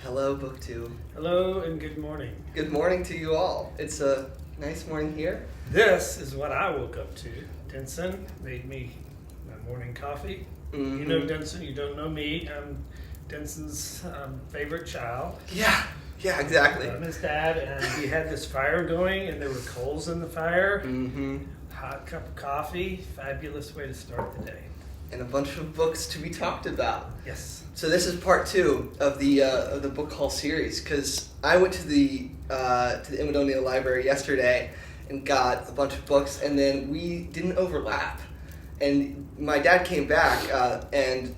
Hello, Book 2. Hello and good morning. Good morning to you all. It's a nice morning here. This is what I woke up to. Denson made me my morning coffee. Mm-hmm. You know Denson, you don't know me. I'm Denson's favorite child. Yeah, exactly. I'm his dad, and he had this fire going, and there were coals in the fire. Mm-hmm. Hot cup of coffee, fabulous way to start the day. And a bunch of books to be talked about. Yes. So this is part 2 of the book haul series, because I went to the Imodonia Library yesterday and got a bunch of books, and then we didn't overlap. And my dad came back and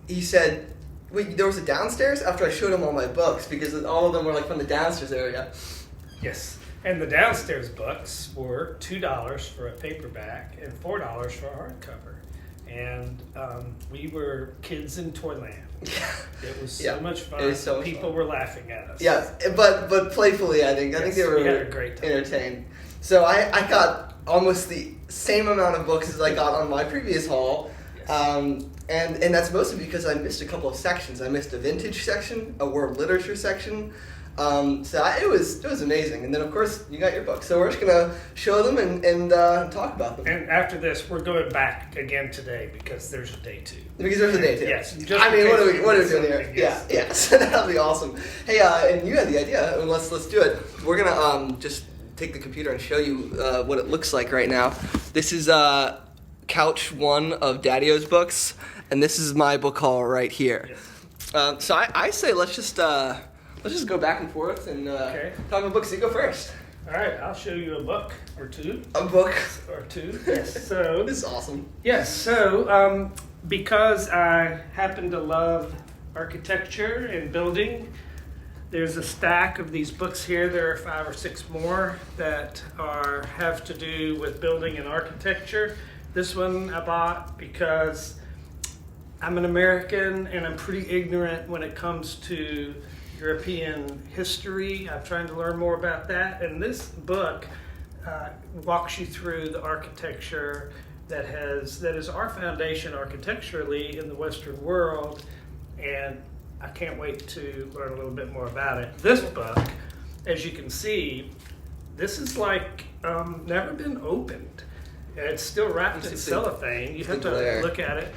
he said, "Wait, there was a downstairs?" After I showed him all my books, because all of them were like from the downstairs area. Yes. And the downstairs books were $2 for a paperback and $4 for a hardcover. And we were kids in Toyland. It was so much fun. It was so much People fun. were laughing at us. Yeah, but playfully, I think. Yes, I think they were we had a great time. entertained. So I got almost the same amount of books as I got on my previous haul. Yes. And that's mostly because I missed a couple of sections. I missed a vintage section, a world literature section. It was amazing. And then, of course, you got your books. So we're just going to show them and talk about them. And after this, we're going back again today because there's a day 2. Because there's a day 2. Yes. What are we doing here? Yes. Yeah. So that'll be awesome. Hey, and you had the idea. And let's do it. We're going to just take the computer and show you what it looks like right now. This is couch 1 of Daddy-O's books. And this is my book haul right here. Yes. So I say let's just go back and forth and talk about books. You go first. All right. I'll show you a book or two. A book Or two. Yes. So this is awesome. Yes, so because I happen to love architecture and building, there's a stack of these books here. There are 5 or 6 more that have to do with building and architecture. This one I bought because I'm an American and I'm pretty ignorant when it comes to European history. I'm trying to learn more about that, and this book walks you through the architecture that is our foundation architecturally in the Western world, and I can't wait to learn a little bit more about it. This book, as you can see, this is like never been opened. It's still wrapped in cellophane. You have to look at it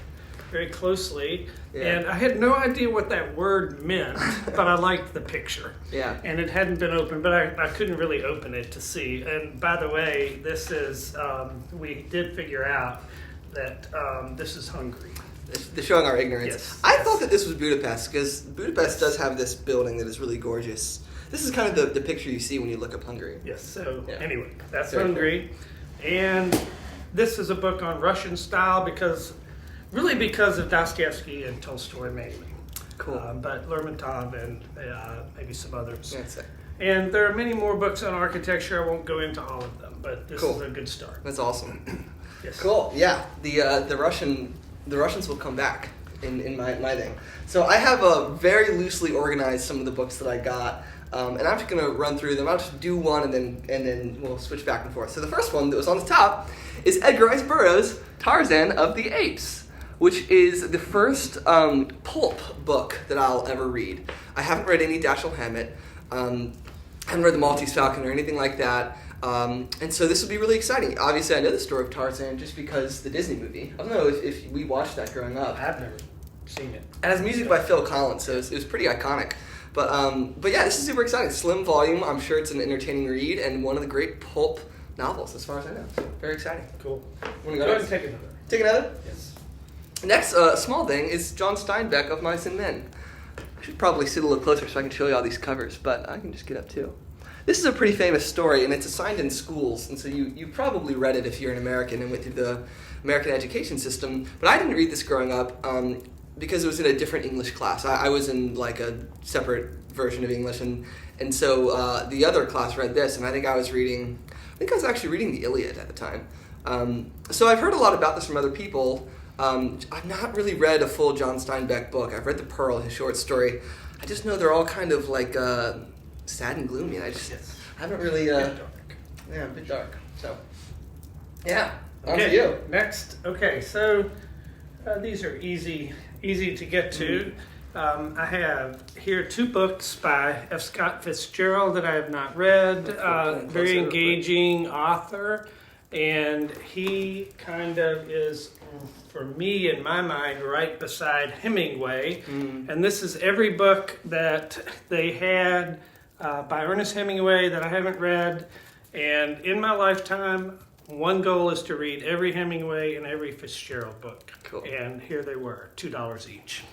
very closely. Yeah. And I had no idea what that word meant, but I liked the picture. Yeah. And it hadn't been opened, but I couldn't really open it to see. And by the way, this is, we did figure out that this is Hungary. They're showing our ignorance. Yes. I thought that this was Budapest, because Budapest does have this building that is really gorgeous. This is kind of the picture you see when you look up Hungary. Yes, so anyway, that's Very Hungary. And this is a book on Russian style because of Dostoevsky and Tolstoy mainly. Cool. But Lermontov and maybe some others. That's it. And there are many more books on architecture. I won't go into all of them, but this is a good start. That's awesome. Yes. Cool. Yeah. The Russians will come back in my thing. So I have very loosely organized some of the books that I got. And I'm just going to run through them. I'll just do one and then we'll switch back and forth. So the first one that was on the top is Edgar Rice Burroughs' Tarzan of the Apes, which is the first Pulp book that I'll ever read. I haven't read any Dashiell Hammett. I haven't read The Maltese Falcon or anything like that. And so this will be really exciting. Obviously, I know the story of Tarzan just because the Disney movie. I don't know if we watched that growing up. I've never seen it. It has music by Phil Collins, so it was pretty iconic. But yeah, this is super exciting. Slim volume. I'm sure it's an entertaining read and one of the great pulp novels, as far as I know. So very exciting. Cool. Wanna Go go ahead next? and take another. Take another? Yes. Next, small thing is John Steinbeck of Mice and Men. I should probably sit a little closer so I can show you all these covers, but I can just get up too. This is a pretty famous story, and it's assigned in schools, and so you probably read it if you're an American and went through the American education system. But I didn't read this growing up because it was in a different English class. I was in like a separate version of English, and so the other class read this, and I think I was actually reading the Iliad at the time. So I've heard a lot about this from other people. I've not really read a full John Steinbeck book. I've read The Pearl, his short story. I just know they're all kind of like sad and gloomy. I haven't really... dark. Yeah, a bit dark. So, yeah, on Okay, to you. next. Okay, so these are easy to get to. I have here 2 books by F. Scott Fitzgerald that I have not read. Very engaging author, and he kind of is, for me, in my mind, right beside Hemingway. And this is every book that they had by Ernest Hemingway that I haven't read. And in my lifetime, one goal is to read every Hemingway and every Fitzgerald book. Cool. And here they were, $2 each.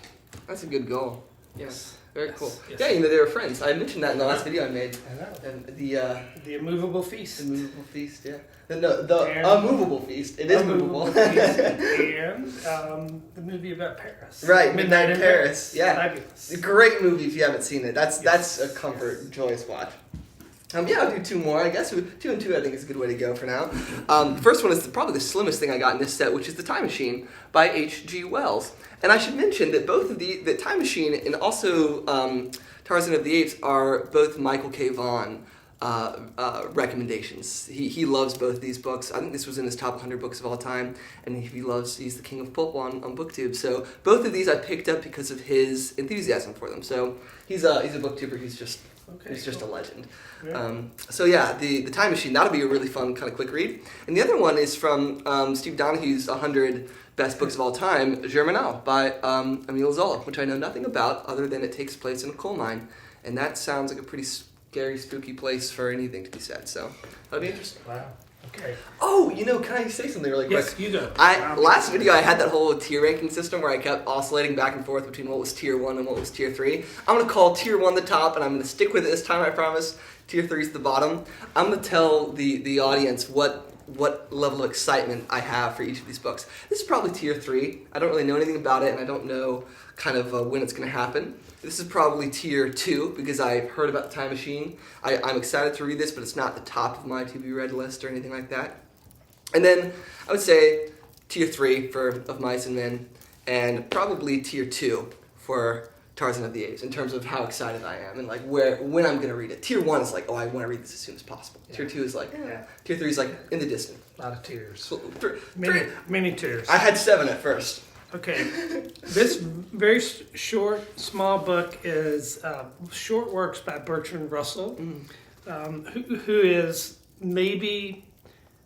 That's a good goal. Yes. Very cool. Yes. Yeah, they were friends. I mentioned that in the last video I made. I know. And The Immovable Feast. the movable feast, yeah. The unmovable feast. It is movable. Feast. And the movie about Paris. Right, Midnight in Paris. Yeah. Fabulous. A great movie if you haven't seen it. That's a comfort, joyous watch. Yeah, I'll do 2 more, I guess. 2 and 2, I think, is a good way to go for now. The first one is probably the slimmest thing I got in this set, which is The Time Machine by H.G. Wells. And I should mention that both of the Time Machine and also Tarzan of the Apes are both Michael K. Vaughan recommendations. He loves both these books. I think this was in his top 100 books of all time, and he's the king of Pulp on BookTube. So both of these I picked up because of his enthusiasm for them. So he's a BookTuber. He's just a legend. Yeah. So yeah, the Time Machine, that'll be a really fun kind of quick read. And the other one is from Steve Donahue's 100 Best Books of All Time, Germinal by Emile Zola, which I know nothing about other than it takes place in a coal mine. And that sounds like a pretty scary, spooky place for anything to be said. So that'll be interesting. Wow. Okay. Oh, can I say something really quick? Yes, you go. Last video I had that whole tier ranking system where I kept oscillating back and forth between what was tier 1 and what was tier 3. I'm going to call tier 1 the top, and I'm going to stick with it this time, I promise. Tier 3 is the bottom. I'm going to tell the audience what level of excitement I have for each of these books. This is probably tier 3. I don't really know anything about it, and I don't know kind of when it's going to happen. This is probably tier 2 because I've heard about The Time Machine. I'm excited to read this, but it's not the top of my to-be-read list or anything like that. And then I would say tier 3 for Of Mice and Men, and probably tier 2 for Tarzan of the Apes in terms of how excited I am and like when I'm going to read it. Tier 1 is like, I want to read this as soon as possible. Yeah. Tier 2 is like, Tier 3 is like in the distance. A lot of tears. So, Many tears. I had 7 at first. Okay, this very short, small book is Short Works by Bertrand Russell, who is maybe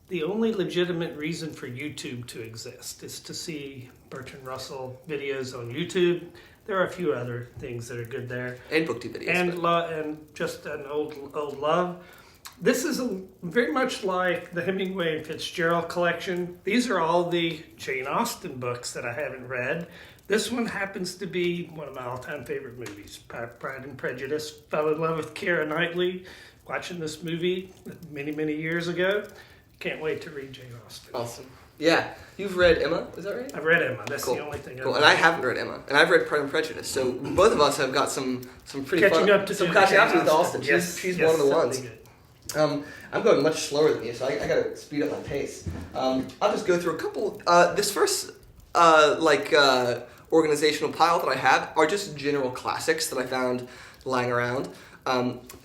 the only legitimate reason for YouTube to exist, is to see Bertrand Russell videos on YouTube. There are a few other things that are good there. And BookTube videos. And just an old love. This is very much like the Hemingway and Fitzgerald collection. These are all the Jane Austen books that I haven't read. This one happens to be one of my all-time favorite movies, Pride and Prejudice. Fell in love with Keira Knightley watching this movie many, many years ago. Can't wait to read Jane Austen. Awesome. Yeah. You've read Emma, is that right? I've read Emma. That's cool. The only thing I've read. read. And I haven't read Emma. And I've read Pride and Prejudice. So both of us have got some pretty catching fun... up to some do catching up Jane with Austen. Yes, She's one of the ones. Good. I'm going much slower than you, so I gotta speed up my pace. I'll just go through a couple. This first, organizational pile that I have are just general classics that I found lying around.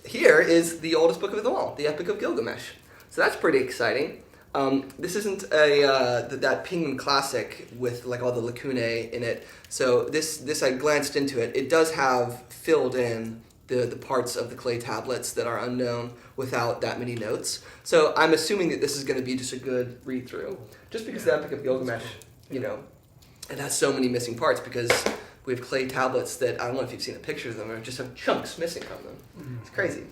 Here is the oldest book of them all, the Epic of Gilgamesh. So that's pretty exciting. This isn't that Penguin classic with like all the lacunae in it. So this I glanced into it. It does have filled in the parts of the clay tablets that are unknown without that many notes. So I'm assuming that this is going to be just a good read-through. Just because the Epic of Gilgamesh, it has so many missing parts because we have clay tablets that, I don't know if you've seen a picture of them, or just have chunks missing from them. Mm-hmm. It's crazy.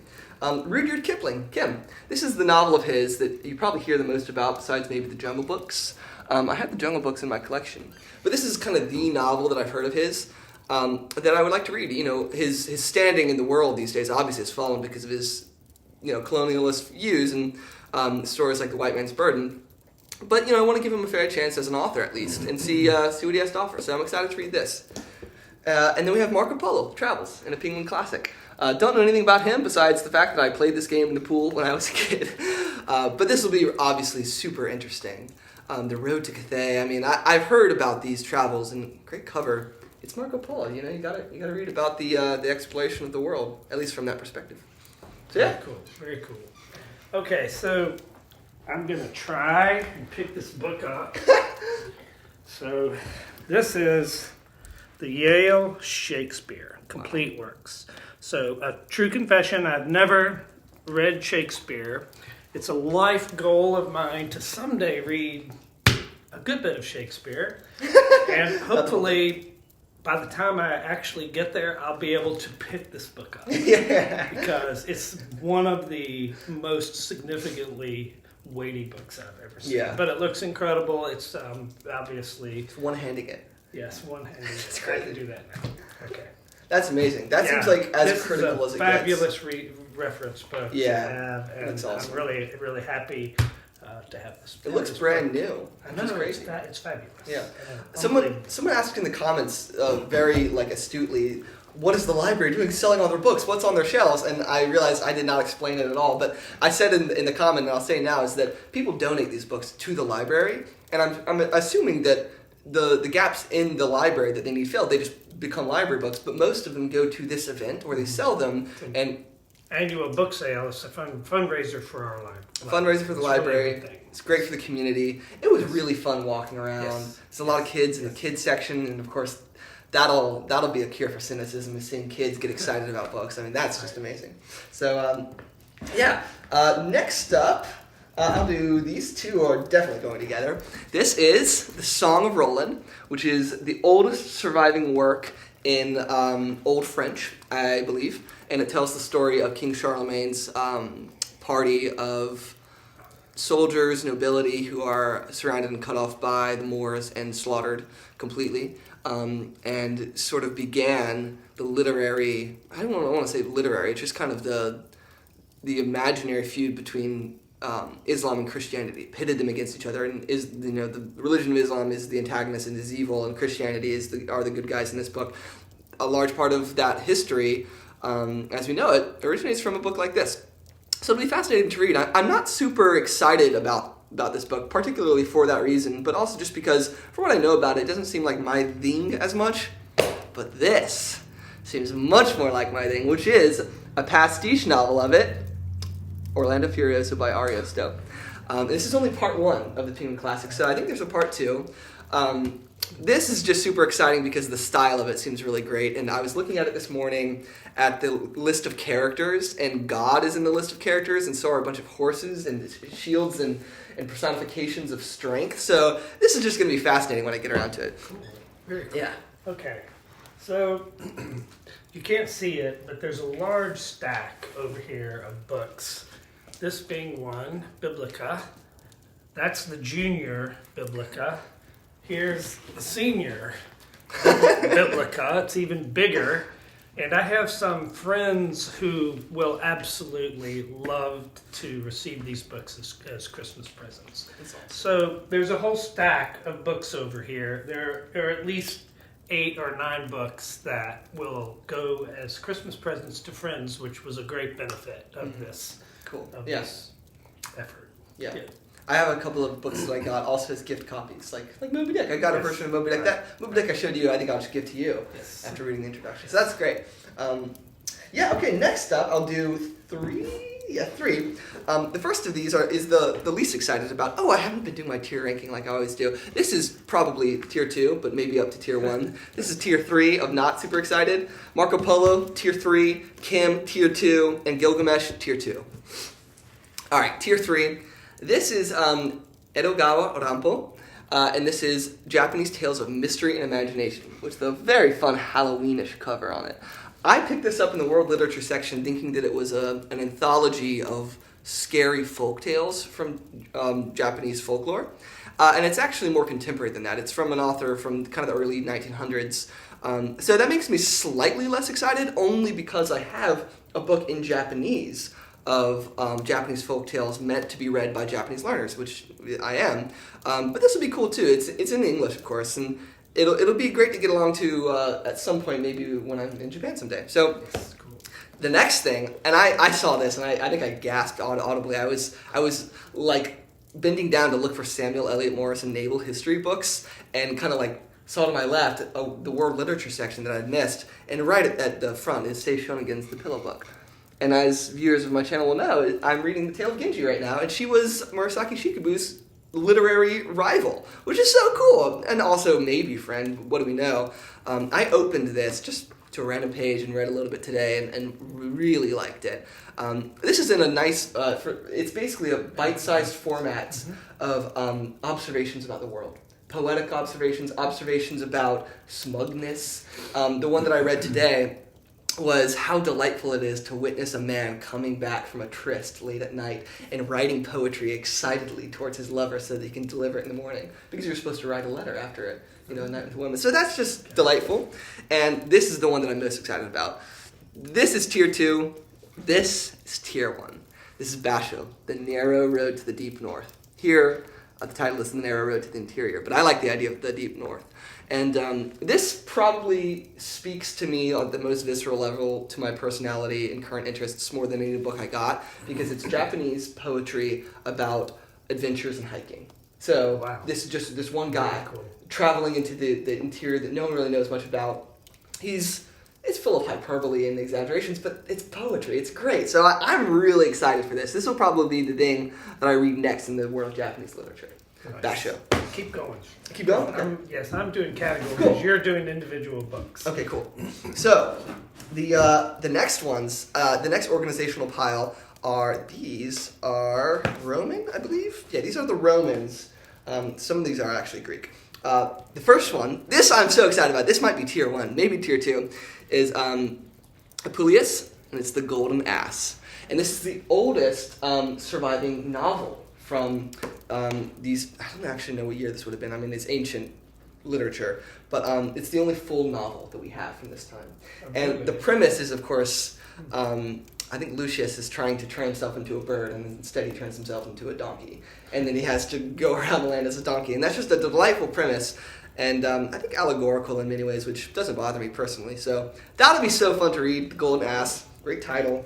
Rudyard Kipling, Kim. This is the novel of his that you probably hear the most about besides maybe the Jungle Books. I have the Jungle Books in my collection. But this is kind of the novel that I've heard of his. That I would like to read. His standing in the world these days obviously has fallen because of his, colonialist views and stories like The White Man's Burden. But I want to give him a fair chance as an author at least and see what he has to offer. So I'm excited to read this. And then we have Marco Polo Travels in a Penguin classic. Don't know anything about him besides the fact that I played this game in the pool when I was a kid. But this will be obviously super interesting. The Road to Cathay. I mean, I've heard about these travels and great cover. It's Marco Polo, you gotta read about the exploration of the world, at least from that perspective. So yeah. Very cool. Okay, so I'm gonna try and pick this book up. So this is the Yale Shakespeare, complete works. So, a true confession, I've never read Shakespeare. It's a life goal of mine to someday read a good bit of Shakespeare. And hopefully, by the time I actually get there, I'll be able to pick this book up. Yeah. Because it's one of the most significantly weighty books I've ever seen. Yeah. But it looks incredible. It's obviously... It's one-handing it. Yes, one-handed. That's I crazy. can do that now. Okay. That's amazing. That seems like as critical as it gets. This is a fabulous reference book Yeah, to have, and that's awesome. I'm really happy to have this. It looks brand new. I know, Which is crazy. it's fabulous. Yeah. Unbelievable. Someone asked in the comments very astutely, what is the library doing selling all their books? What's on their shelves? And I realized I did not explain it at all. But I said in the comment, and I'll say now, is that people donate these books to the library. And I'm assuming that the gaps in the library that they need filled, they just become library books. But most of them go to this event where they sell them. And annual book sale is a fundraiser for our library. Fundraiser for the library. Really a good thing. It's great for the community. It was really fun walking around. Yes. There's a lot of kids in the kids section, and of course, that'll be a cure for cynicism, is seeing kids get excited about books. I mean, that's just amazing. So, next up, I'll do, these two are definitely going together. This is The Song of Roland, which is the oldest surviving work in Old French, I believe, and it tells the story of King Charlemagne's party of soldiers, nobility, who are surrounded and cut off by the Moors and slaughtered completely, and sort of began the literary, I don't want to say literary, it's just kind of the imaginary feud between Islam and Christianity, pitted them against each other, and the religion of Islam is the antagonist and is evil, and Christianity are the good guys in this book. A large part of that history, as we know it, originates from a book like this. So it'll be fascinating to read. I'm not super excited about this book, particularly for that reason, but also just because, for what I know about it, it doesn't seem like my thing as much. But this seems much more like my thing, which is a pastiche novel of it, Orlando Furioso by Ariosto. This is only part one of the Penguin Classic, so I think there's a part two. This is just super exciting because the style of it seems really great, and I was looking at it this morning at the list of characters, and God is in the list of characters, and so are a bunch of horses and shields and personifications of strength. So this is just going to be fascinating when I get around to it. Cool. Very cool. Yeah. Okay. So you can't see it, but there's a large stack over here of books. This being one, Biblica. That's the junior Biblica. Here's the senior Biblica. It's even bigger. And I have some friends who will absolutely love to receive these books as Christmas presents. That's awesome. So there's a whole stack of books over here. There are at least 8 or 9 books that will go as Christmas presents to friends, which was a great benefit of this. Cool. Of Yeah. this effort. Yeah. I have a couple of books that I got also as gift copies, like Moby Dick. I got a version of Moby Dick. That Moby Dick I showed you, I think I'll just give to you after reading the introduction. So that's great. Okay, next up I'll do 3. The first of these is the least excited about. I haven't been doing my tier ranking like I always do. This is probably tier 2, but maybe up to tier 1. This is tier 3 of not super excited. Marco Polo, tier 3. Kim, tier 2. And Gilgamesh, tier 2. All right, tier 3. This is Edogawa Rampo, and this is Japanese Tales of Mystery and Imagination, with a very fun Halloweenish cover on it. I picked this up in the world literature section thinking that it was an anthology of scary folk tales from Japanese folklore, and it's actually more contemporary than that. It's from an author from kind of the early 1900s, so that makes me slightly less excited, only because I have a book in Japanese of Japanese folk tales meant to be read by Japanese learners, which I am. But this will be cool too. It's in English, of course, and it'll be great to get along to at some point, maybe when I'm in Japan someday. So Cool. the next thing, and I saw this, and I think I gasped audibly. I was like bending down to look for Samuel Eliot Morrison naval history books, and kind of like saw to my left the world literature section that I'd missed, and right at the front is Sei Shoningen's The Pillow Book. And as viewers of my channel will know, I'm reading The Tale of Genji right now, and she was Murasaki Shikabu's literary rival, which is so cool. And also maybe friend, what do we know? I opened this just to a random page and read a little bit today and really liked it. This is in a nice, it's basically a bite-sized format of observations about the world. Poetic observations about smugness. The one that I read today was how delightful it is to witness a man coming back from a tryst late at night and writing poetry excitedly towards his lover so that he can deliver it in the morning, because you're supposed to write a letter after it, a night with a woman. So that's just delightful, and this is the one that I'm most excited about. This is tier 2. This is tier 1. This is Basho, The Narrow Road to the Deep North. Here, the title is The Narrow Road to the Interior, but I like the idea of the Deep North. And this probably speaks to me on the most visceral level to my personality and current interests more than any book I got, because it's Japanese poetry about adventures and hiking. So This is just this one guy traveling into the interior that no one really knows much about. It's full of hyperbole and exaggerations, but it's poetry. It's great. So I'm really excited for this. This will probably be the thing that I read next in the world of Japanese literature. Nice. Basho. Keep going. Keep going? Okay. I'm doing categories. Cool. You're doing individual books. Okay, cool. So the next ones, the next organizational pile these are Roman, I believe? Yeah, these are the Romans. Some of these are actually Greek. The first one, this I'm so excited about. This might be tier 1, maybe tier 2, is Apuleius, and it's The Golden Ass. And this is the oldest surviving novel from these. I don't actually know what year this would have been. I mean, it's ancient literature, but it's the only full novel that we have from this time. And the premise is, of course, I think Lucius is trying to turn himself into a bird, and instead he turns himself into a donkey. And then he has to go around the land as a donkey. And that's just a delightful premise, and I think allegorical in many ways, which doesn't bother me personally. So that'll be so fun to read, The Golden Ass. Great title.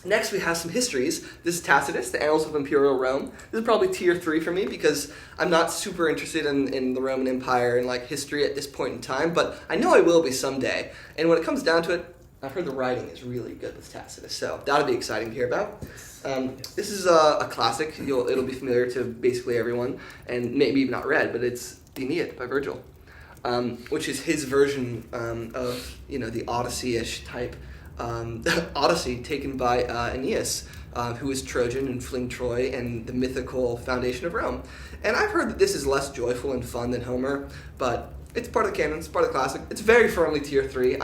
Next, we have some histories. This is Tacitus, The Annals of Imperial Rome. This is probably tier 3 for me because I'm not super interested in the Roman Empire and history at this point in time, but I know I will be someday. And when it comes down to it, I've heard the writing is really good with Tacitus, so that'll be exciting to hear about. This is a classic. It'll be familiar to basically everyone, and maybe even not read, but it's the Aeneid by Virgil, which is his version of the Odyssey-ish type Odyssey taken by Aeneas, who was Trojan and fleeing Troy and the mythical foundation of Rome. And I've heard that this is less joyful and fun than Homer, but it's part of the canon, it's part of the classic. It's very firmly tier 3.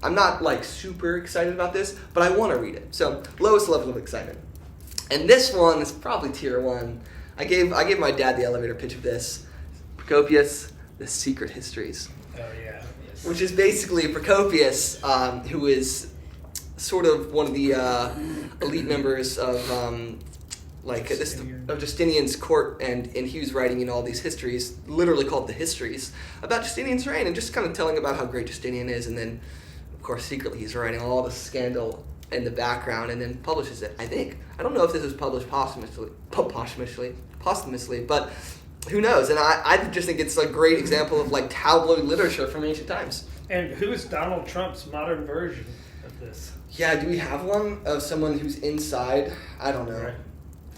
I'm not super excited about this, but I want to read it. So lowest level of excitement. And this one is probably tier 1. I gave my dad the elevator pitch of this. Procopius, The Secret Histories. Oh yeah. Yes. Which is basically Procopius, who is sort of one of the elite members of Justinian's court, and he was writing all these histories, literally called the Histories, about Justinian's reign, and just kind of telling about how great Justinian is, and then, of course, secretly he's writing all the scandal in the background, and then publishes it, I think. I don't know if this was published posthumously, but who knows? And I just think it's a great example of tabloid literature from ancient times. And who is Donald Trump's modern version of this? Yeah, do we have one of someone who's inside? I don't know.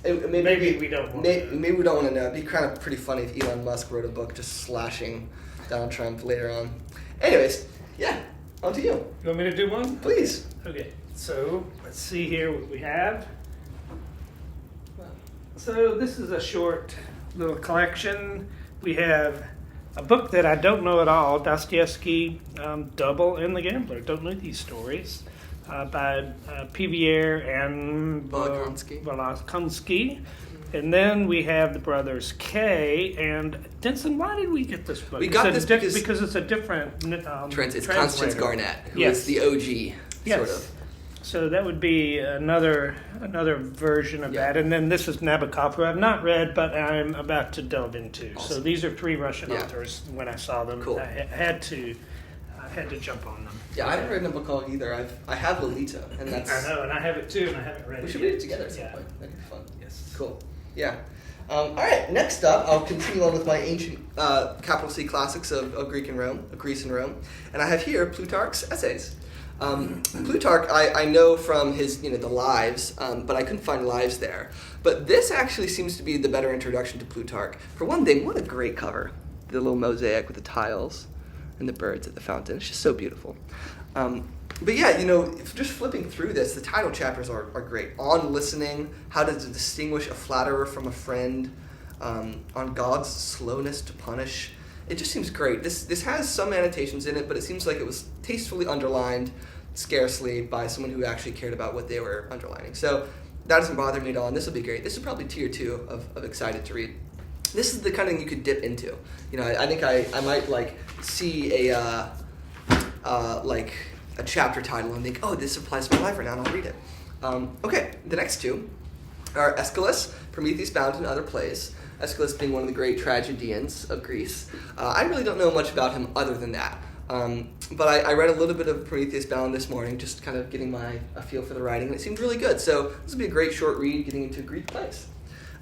Right. Maybe we don't want to know. Maybe we don't want to know. It'd be kind of pretty funny if Elon Musk wrote a book just slashing Donald Trump later on. Anyways, yeah, on to you. You want me to do one? Please. Okay, so let's see here what we have. So this is a short little collection. We have a book that I don't know at all, Dostoevsky, Double and the Gambler. Don't know these stories. By Pierre and Volokonsky. And then we have the brothers K. And Denson, why did we get this book? We got this because it's a different it's Constance Garnett, who is the OG, sort of. So that would be another version of that. And then this is Nabokov, who I've not read, but I'm about to delve into. Awesome. So these are 3 Russian authors. When I saw them, cool. I had to jump on them. Yeah, I haven't read Nabokov either. I have Lolita, and that's. I know, and I have it too, and I haven't read it. We should read it together at some point. That'd be fun. Yes. Cool. Yeah. All right. Next up, I'll continue on with my ancient capital C classics of Greece and Rome, and I have here Plutarch's Essays. Plutarch, I know from his, the lives, but I couldn't find lives there. But this actually seems to be the better introduction to Plutarch. For one thing, what a great cover. The little mosaic with the tiles and the birds at the fountain. It's just so beautiful. But yeah, just flipping through this, the title chapters are great. On listening, how to distinguish a flatterer from a friend, on God's slowness to punish. It just seems great. This has some annotations in it, but it seems like it was tastefully underlined, scarcely, by someone who actually cared about what they were underlining. So that doesn't bother me at all, and this will be great. This is probably tier 2 of excited to read. This is the kind of thing you could dip into. I think I might see a chapter title and think, oh, this applies to my life right now, and I'll read it. Okay, the next two are Aeschylus, Prometheus Bound, and Other Plays. Aeschylus being one of the great tragedians of Greece. I really don't know much about him other than that. But I read a little bit of Prometheus Bound this morning, just kind of getting a feel for the writing, and it seemed really good. So this will be a great short read getting into Greek plays.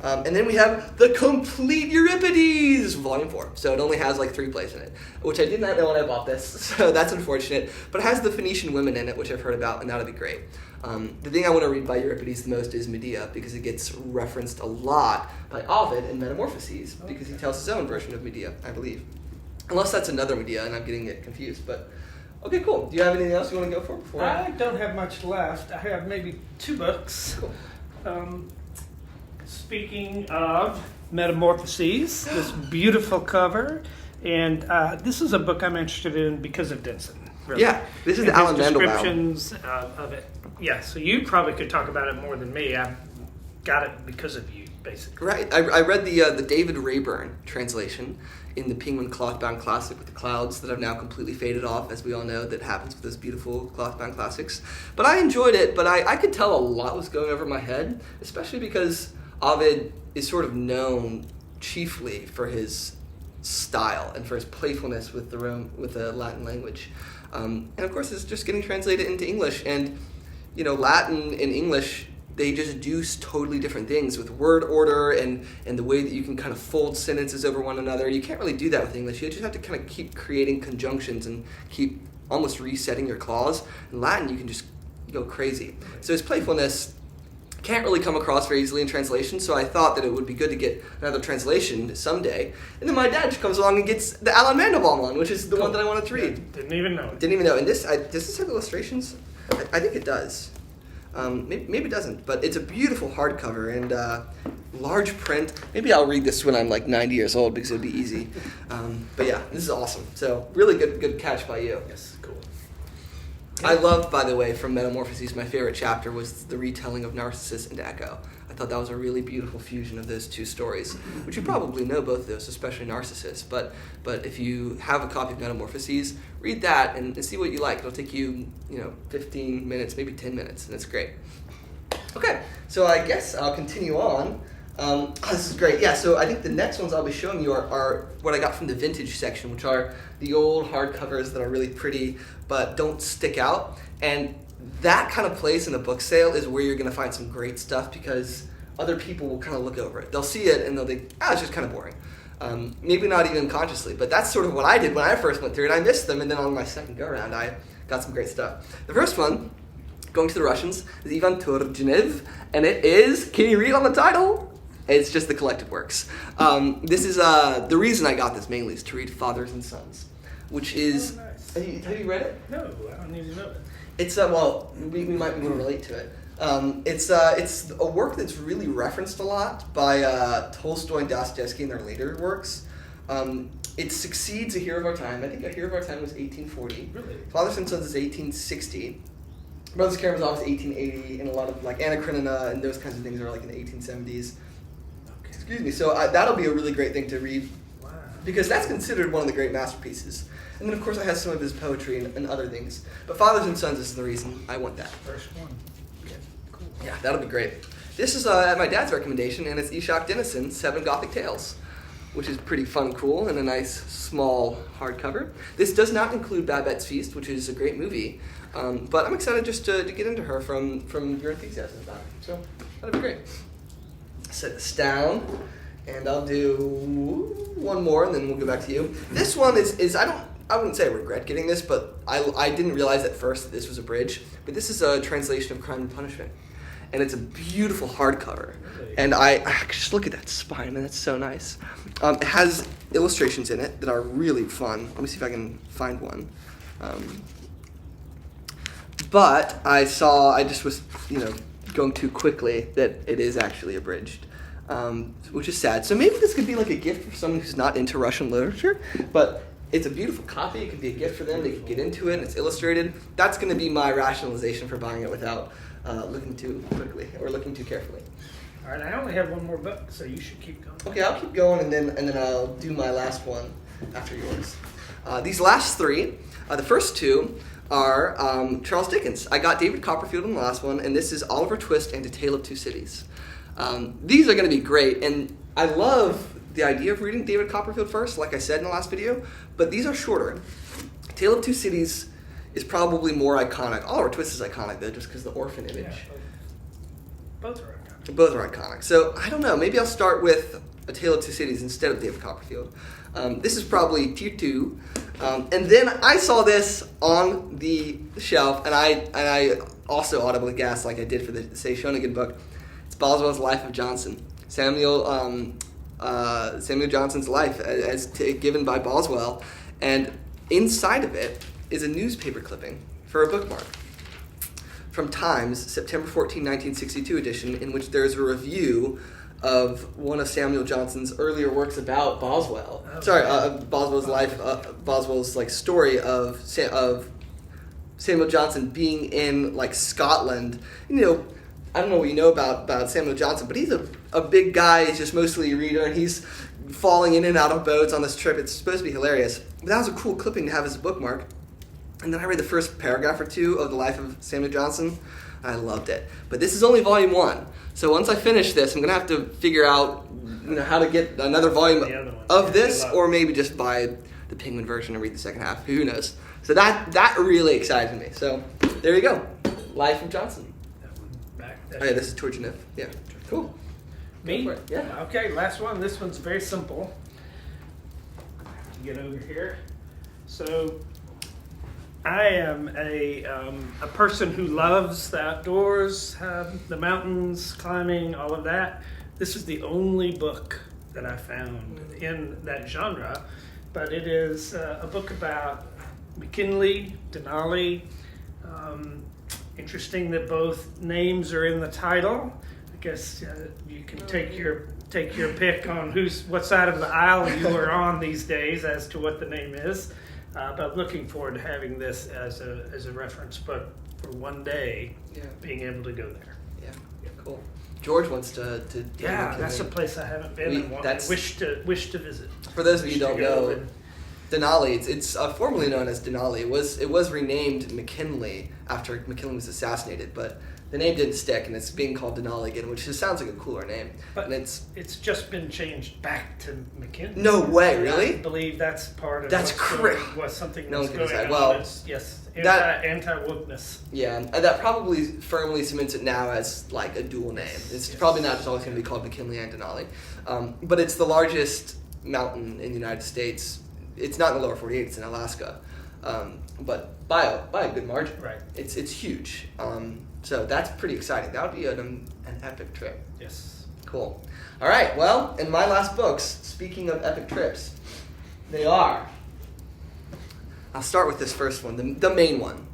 And then we have The Complete Euripides, Volume 4. So it only has 3 plays in it, which I did not know when I bought this, so that's unfortunate. But it has the Phoenician women in it, which I've heard about, and that'll be great. The thing I want to read by Euripides the most is Medea, because it gets referenced a lot by Ovid in Metamorphoses, because he tells his own version of Medea, I believe. Unless that's another Medea, and I'm getting it confused. But okay, cool. Do you have anything else you want to go for before? I don't have much left. I have maybe 2 books. Cool. Speaking of Metamorphoses, this beautiful cover, and this is a book I'm interested in because of Denson. Really. Yeah, this is the Alan Mandelbaum. Descriptions of it. Yeah, so you probably could talk about it more than me. I got it because of you, basically. Right. I read the David Rayburn translation in the Penguin cloth-bound classic with the clouds that have now completely faded off, as we all know that happens with those beautiful cloth-bound classics. But I enjoyed it, but I could tell a lot was going over my head, especially because Ovid is sort of known chiefly for his style and for his playfulness with the Latin language. And of course, it's just getting translated into English. And, Latin and English, they just do totally different things with word order and the way that you can kind of fold sentences over one another. You can't really do that with English. You just have to kind of keep creating conjunctions and keep almost resetting your clause. In Latin, you can just go crazy. So his playfulness can't really come across very easily in translation, so I thought that it would be good to get another translation someday. And then my dad just comes along and gets the Alan Mandelbaum one, which is the one that I wanted to read. Yeah, didn't even know. And does this have illustrations? I think it does. Maybe it doesn't, but it's a beautiful hardcover and large print. Maybe I'll read this when I'm 90 years old because it would be easy. But yeah, this is awesome. So really good catch by you. Yes, cool. I loved, by the way, from Metamorphoses, my favorite chapter was the retelling of Narcissus and Echo. I thought that was a really beautiful fusion of those 2 stories, which you probably know both of those, especially Narcissus. But if you have a copy of Metamorphoses, read that and see what you like. It'll take you, 15 minutes, maybe 10 minutes, and it's great. Okay, so I guess I'll continue on. This is great. Yeah, so I think the next ones I'll be showing you are what I got from the vintage section, which are the old hardcovers that are really pretty but don't stick out. And that kind of place in a book sale is where you're going to find some great stuff because other people will kind of look over it. They'll see it and they'll think, it's just kind of boring. Maybe not even consciously, but that's sort of what I did when I first went through it. I missed them, and then on my second go-around, I got some great stuff. The first one, going to the Russians, is Ivan Turgenev, and it is, can you read on the title? It's just the collected works. This is, the reason I got this mainly is to read Fathers and Sons, which is, nice. Have you read it? No, I don't even know it. It's, we might be able to relate to it. It's a work that's really referenced a lot by Tolstoy and Dostoevsky in their later works. It succeeds A Hero of Our Time. I think A Hero of Our Time was 1840. Really? Fathers and Sons is 1860. Brothers Karamazov is 1880, and a lot of Anna Karenina and those kinds of things are in the 1870s. Okay. Excuse me. So that'll be a really great thing to read. Wow. Because that's considered one of the great masterpieces. And then, of course, I have some of his poetry and other things. But Fathers and Sons is the reason I want that. First one. Okay, cool. Yeah, that'll be great. This is at my dad's recommendation, and it's Ishak Denison's 7 Gothic Tales, which is pretty fun and cool, and a nice, small hardcover. This does not include Babette's Feast, which is a great movie, but I'm excited just to get into her from your enthusiasm about it. So that'll be great. Set this down, and I'll do one more, and then we'll go back to you. This one is I don't I wouldn't say I regret getting this, but I didn't realize at first that this was a bridge. But this is a translation of Crime and Punishment. And it's a beautiful hardcover. Really? And I just look at that spine, and that's so nice. It has illustrations in it that are really fun. Let me see if I can find one. But I just was, going too quickly that it is actually abridged, which is sad. So maybe this could be like a gift for someone who's not into Russian literature, but it's a beautiful copy. It could be a gift for them. They could get into it, and it's illustrated. That's going to be my rationalization for buying it without looking too quickly or looking too carefully. All right, I only have one more book, so you should keep going. Okay, I'll keep going, and then I'll do my last one after yours. These last three, the first two are Charles Dickens. I got David Copperfield in the last one, and this is Oliver Twist and A Tale of Two Cities. These are going to be great, and I love the idea of reading David Copperfield first, like I said in the last video, but these are shorter. Tale of Two Cities is probably more iconic. Oliver Twist is iconic, though, just because the orphan image. Yeah, both are iconic. Both are iconic. So, I don't know, maybe I'll start with A Tale of Two Cities instead of David Copperfield. This is probably tier 2. And then I saw this on the shelf, and I also audibly gasped like I did for the Say Shonigan book. It's Boswell's Life of Johnson. Samuel Johnson's life as given by Boswell. And inside of it is a newspaper clipping for a bookmark from Times, September 14, 1962 edition, in which there's a review of one of Samuel Johnson's earlier works about Boswell. Boswell's life, Boswell's story of Samuel Johnson being in Scotland. I don't know what you know about Samuel Johnson, but he's a big guy. He's just mostly a reader, and he's falling in and out of boats on this trip. It's supposed to be hilarious. But that was a cool clipping to have as a bookmark. And then I read the first paragraph or two of the life of Samuel Johnson. I loved it. But this is only volume 1. So once I finish this, I'm going to have to figure out how to get another volume of this, or maybe just buy the Penguin version and read the second half. Who knows? So that really excited me. So there you go. Life of Johnson. That one back. Oh yeah, this is Turgenev. Yeah. Cool. Me? Yeah. Okay, last one. This one's very simple. Get over here. So I am a person who loves the outdoors, the mountains, climbing, all of that. This is the only book that I found in that genre, but it is a book about McKinley, Denali. Interesting that both names are in the title. I guess you can take your pick on what side of the aisle you are on these days as to what the name is. But looking forward to having this as a reference book for one day, being able to go there. Yeah, cool. George wants to yeah, that's a place I haven't been and wish to visit. For those of you who don't know, Denali, it's formerly known as Denali. It was renamed McKinley after McKinley was assassinated, but the name didn't stick, and it's being called Denali again, which just sounds like a cooler name. But and it's just been changed back to McKinley. No way, really? I believe that's part of was something no that's one can going decide. on. Well, Yes, anti-wokeness. Yeah, and that probably firmly cements it now as a dual name. It's probably not just always going to be called McKinley and Denali. But it's the largest mountain in the United States. It's not in the lower 48, it's in Alaska. But by a good margin. Right. It's huge. So that's pretty exciting. That would be an epic trip. Yes. Cool. All right, well, in my last books, speaking of epic trips, they are... I'll start with this first one, the main one.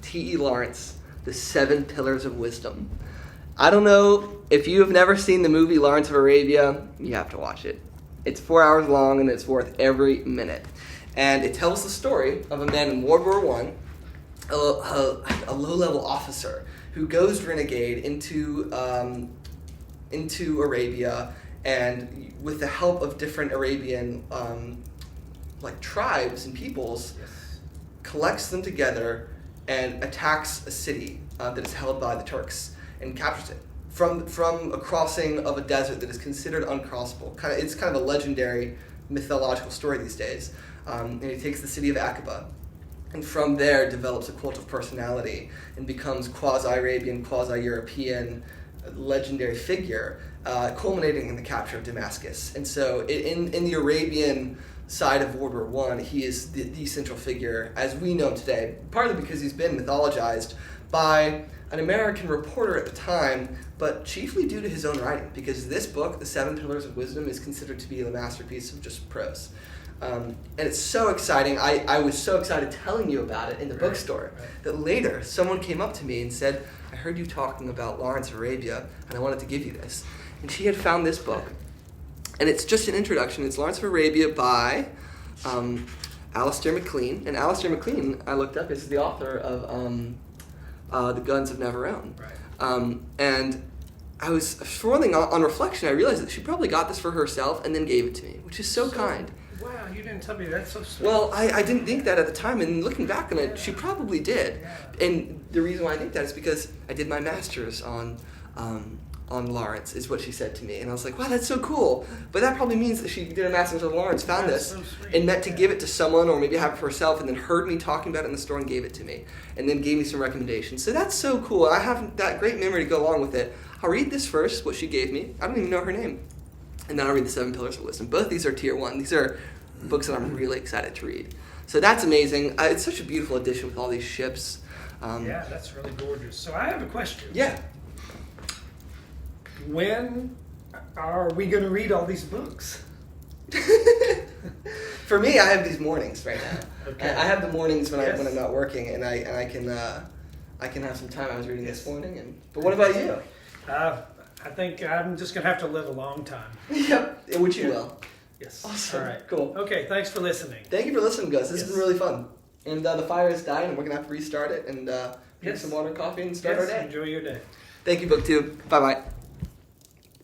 T.E. Lawrence, The 7 Pillars of Wisdom. I don't know if you have never seen the movie Lawrence of Arabia, you have to watch it. It's 4 hours long, and it's worth every minute. And it tells the story of a man in World War I, a low-level officer who goes renegade into Arabia, and with the help of different Arabian tribes and peoples, collects them together and attacks a city that is held by the Turks and captures it from a crossing of a desert that is considered uncrossable. It's kind of a legendary mythological story these days. And he takes the city of Aqaba, and from there develops a cult of personality and becomes quasi-Arabian, quasi-European legendary figure, culminating in the capture of Damascus. And so in the Arabian side of World War One, he is the central figure as we know him today, partly because he's been mythologized by an American reporter at the time, but chiefly due to his own writing, because this book, The Seven Pillars of Wisdom, is considered to be the masterpiece of just prose. And it's so exciting. I was so excited telling you about it in the bookstore that later someone came up to me and said, I heard you talking about Lawrence of Arabia, and I wanted to give you this. And she had found this book. And it's just an introduction. It's Lawrence of Arabia by Alistair MacLean. And Alistair MacLean, I looked up, is the author of The Guns of Neverone. Right. And I was swirling on reflection, I realized that she probably got this for herself and then gave it to me, which is so kind. Wow, you didn't tell me. That's so sweet. Well, I didn't think that at the time, and looking back on it, she probably did. Yeah. And the reason why I think that is because I did my master's on Lawrence, is what she said to me. And I was like, wow, that's so cool. But that probably means that she did a master's on Lawrence, found That's this, so sweet. and meant to give it to someone, or maybe have it for herself, and then heard me talking about it in the store and gave it to me. And then gave me some recommendations. So that's so cool. I have that great memory to go along with it. I'll read this first, what she gave me. I don't even know her name. And then I'll read The Seven Pillars of Wisdom. Both these are tier 1. These are books that I'm really excited to read. So that's amazing. It's such a beautiful edition with all these ships. Yeah, that's really gorgeous. So I have a question. Yeah. When are we going to read all these books? For me, I have these mornings right now. Okay. I have the mornings when Yes. I'm not working, and I can have some time. I was reading this morning, but what about you? I think I'm just going to have to live a long time. Yep, which you will. Yes. Awesome. All right. Cool. Okay, thanks for listening. Thank you for listening, Gus. This has Yes. been really fun. And the fire is dying, and we're gonna have to restart it and drink Yes. some water and coffee and start our Yes, day. enjoy your day. Thank you, BookTube. Bye bye.